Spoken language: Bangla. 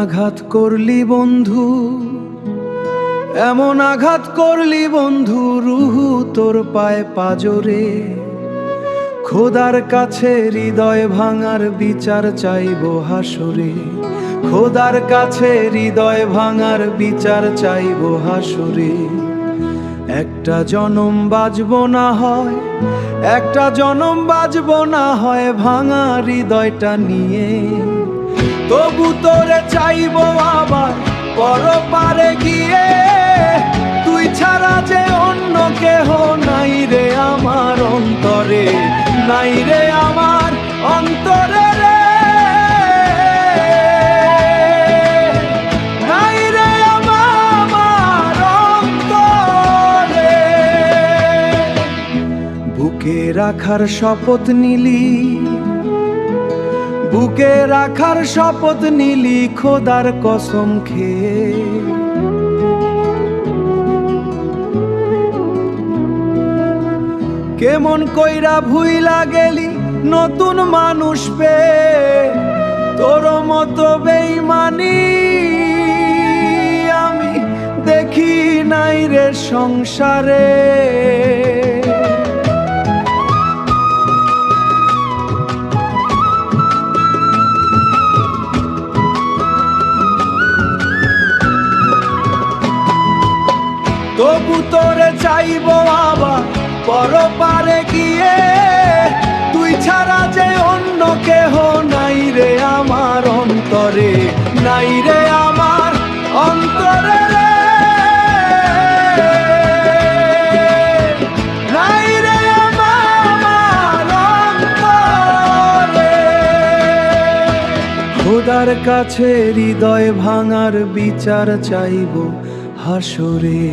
আঘাত করলি বন্ধু, এমন আঘাত করলি বন্ধু, রুহু তোর পায়ে পাজরে। খোদার কাছে হৃদয় ভাঙার বিচার চাইবো হাসরে। খোদার কাছে হৃদয় ভাঙার বিচার চাইবো হাসরে। একটা জনম বাঁচবো না হয়, একটা জনম বাঁচবো না হয় ভাঙা হৃদয়টা নিয়ে। তবু তোরে চাইবো আবার পরপারে গিয়ে। তুই ছাড়া যে অন্য কেহ নাই রে আমার অন্তরে, নাই রে আমার অন্তরে রে, নাই রে আমার অন্তরে। বুকে রাখার শপথ নিলি, বুকে রাখার শপথ নিলি খোদার কসম খেয়ে। কেমন কইরা ভুইলা গেলি নতুন মানুষ পেয়ে। তোর মতো বেইমানি আমি দেখি নাই রে সংসারে। তবু তোরে চাইবো আবার পরপারে গিয়ে। তুই ছাড়া যে অন্য কেহ নাই রে আমার অন্তরে, নাই রে আমার অন্তরে রে, নাই রে আমার অন্তরে। খোদার কাছে হৃদয় ভাঙার বিচার চাইবো হাসরে।